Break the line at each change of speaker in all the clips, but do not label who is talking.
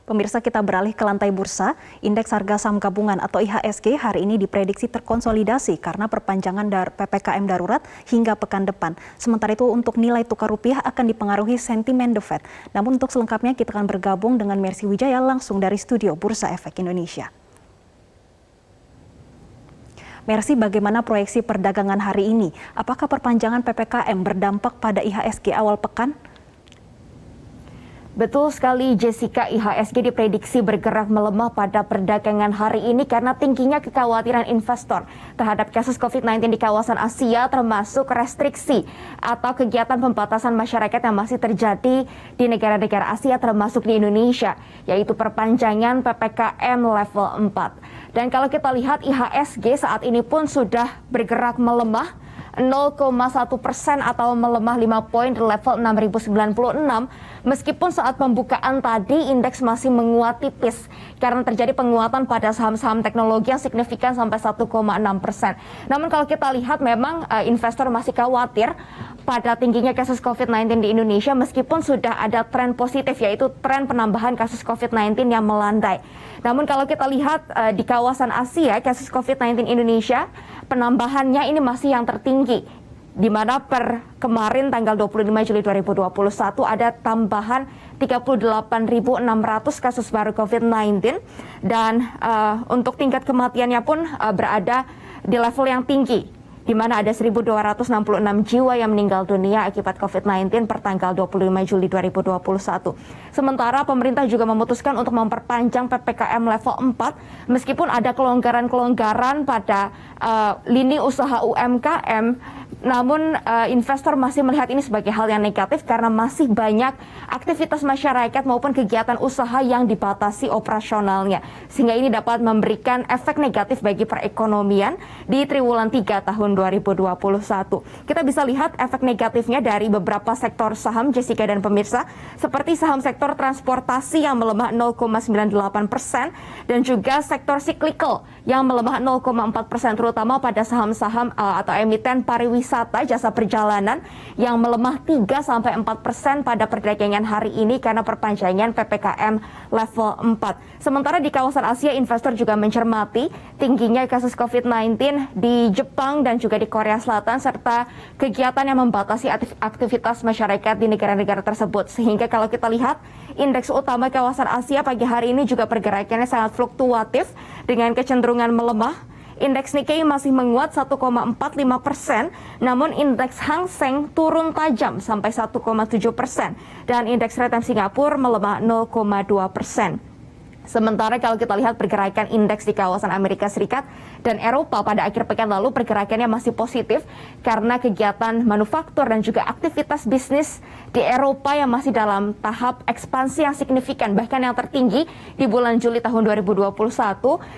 Pemirsa, kita beralih ke lantai bursa. Indeks harga saham gabungan atau IHSG hari ini diprediksi terkonsolidasi karena perpanjangan PPKM darurat hingga pekan depan. Sementara itu untuk nilai tukar rupiah akan dipengaruhi sentimen The Fed. Namun untuk selengkapnya kita akan bergabung dengan Mercy Wijaya langsung dari studio Bursa Efek Indonesia. Mercy, bagaimana proyeksi perdagangan hari ini? Apakah perpanjangan PPKM berdampak pada IHSG awal pekan?
Betul sekali Jessica, IHSG diprediksi bergerak melemah pada perdagangan hari ini karena tingginya kekhawatiran investor terhadap kasus COVID-19 di kawasan Asia, termasuk restriksi atau kegiatan pembatasan masyarakat yang masih terjadi di negara-negara Asia termasuk di Indonesia, yaitu perpanjangan PPKM level 4. Dan kalau kita lihat IHSG saat ini pun sudah bergerak melemah 0,1% atau melemah 5 poin di level 6.096, meskipun saat pembukaan tadi indeks masih menguat tipis karena terjadi penguatan pada saham-saham teknologi yang signifikan sampai 1,6%. Namun kalau kita lihat memang investor masih khawatir pada tingginya kasus COVID-19 di Indonesia meskipun sudah ada tren positif, yaitu tren penambahan kasus COVID-19 yang melandai. Namun kalau kita lihat di kawasan Asia, kasus COVID-19 Indonesia penambahannya ini masih yang tertinggi, di mana per kemarin tanggal 25 Juli 2021 ada tambahan 38.600 kasus baru COVID-19 dan untuk tingkat kematiannya pun berada di level yang tinggi, di mana ada 1.266 jiwa yang meninggal dunia akibat COVID-19 per tanggal 25 Juli 2021. Sementara pemerintah juga memutuskan untuk memperpanjang PPKM level 4 meskipun ada kelonggaran-kelonggaran pada lini usaha UMKM. Namun investor masih melihat ini sebagai hal yang negatif karena masih banyak aktivitas masyarakat maupun kegiatan usaha yang dibatasi operasionalnya. Sehingga ini dapat memberikan efek negatif bagi perekonomian di triwulan 3 tahun 2021. Kita bisa lihat efek negatifnya dari beberapa sektor saham, Jessica dan pemirsa, seperti saham sektor transportasi yang melemah 0,98% dan juga sektor cyclical yang melemah 0,4%, terutama pada saham-saham atau emiten pariwisata, jasa perjalanan yang melemah 3-4% pada perdagangan hari ini karena perpanjangan PPKM level 4. Sementara di kawasan Asia, investor juga mencermati tingginya kasus COVID-19 di Jepang dan juga di Korea Selatan serta kegiatan yang membatasi aktivitas masyarakat di negara-negara tersebut. Sehingga kalau kita lihat indeks utama kawasan Asia pagi hari ini juga pergerakannya sangat fluktuatif dengan kecenderungan melemah. Indeks Nikkei masih menguat 1,45%, namun indeks Hang Seng turun tajam sampai 1,7% dan indeks Rate Singapura melemah 0,2%. Sementara kalau kita lihat pergerakan indeks di kawasan Amerika Serikat dan Eropa pada akhir pekan lalu pergerakannya masih positif karena kegiatan manufaktur dan juga aktivitas bisnis di Eropa yang masih dalam tahap ekspansi yang signifikan, bahkan yang tertinggi di bulan Juli tahun 2021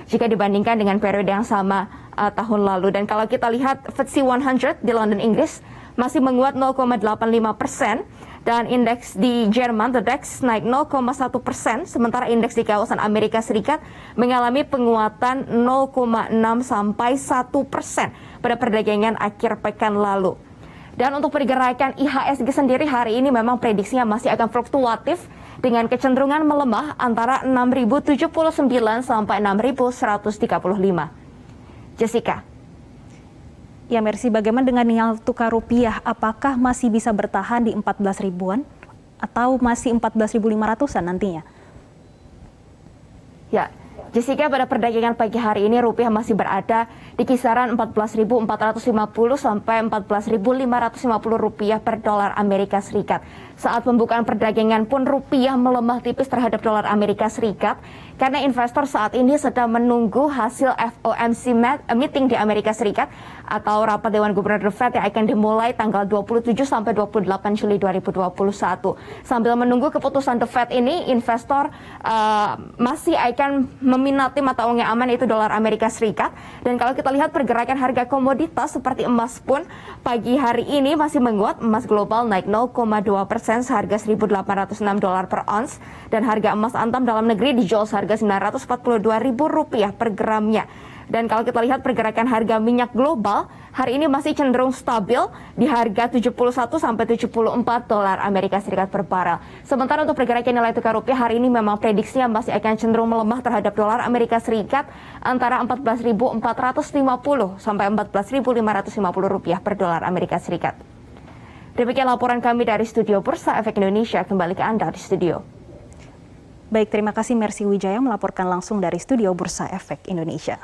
jika dibandingkan dengan periode yang sama tahun lalu. Dan kalau kita lihat FTSE 100 di London, Inggris masih menguat 0,85%. Dan indeks di Jerman, the DAX, naik 0,1%, sementara indeks di kawasan Amerika Serikat mengalami penguatan 0,6 sampai 1% pada perdagangan akhir pekan lalu. Dan untuk pergerakan IHSG sendiri hari ini memang prediksinya masih akan fluktuatif dengan kecenderungan melemah antara 6.079 sampai 6.135. Jessica.
Ya Mercy, bagaimana dengan nilai tukar rupiah? Apakah masih bisa bertahan di 14 ribuan atau masih 14.500-an nantinya?
Ya, Jessica, pada perdagangan pagi hari ini rupiah masih berada di kisaran 14.450 sampai 14.550 rupiah per dolar Amerika Serikat. Saat pembukaan perdagangan pun rupiah melemah tipis terhadap dolar Amerika Serikat karena investor saat ini sedang menunggu hasil FOMC meeting di Amerika Serikat atau rapat Dewan Gubernur Fed yang akan dimulai tanggal 27 sampai 28 Juli 2021. Sambil menunggu keputusan The Fed ini, investor masih akan meminati mata uang yang aman, yaitu dolar Amerika Serikat. Dan kalau kita lihat pergerakan harga komoditas seperti emas pun pagi hari ini masih menguat. Emas global naik 0,2% seharga $1.806 per ons dan harga emas antam dalam negeri dijual seharga Rp942.000 per gramnya. Dan kalau kita lihat pergerakan harga minyak global, hari ini masih cenderung stabil di harga 71 sampai 74 dolar Amerika Serikat per barel. Sementara untuk pergerakan nilai tukar rupiah hari ini memang prediksinya masih akan cenderung melemah terhadap dolar Amerika Serikat antara 14.450 sampai 14.550 rupiah per dolar Amerika Serikat. Demikian laporan kami dari Studio Bursa Efek Indonesia. Kembali ke Anda di studio.
Baik, terima kasih Mercy Wijaya melaporkan langsung dari Studio Bursa Efek Indonesia.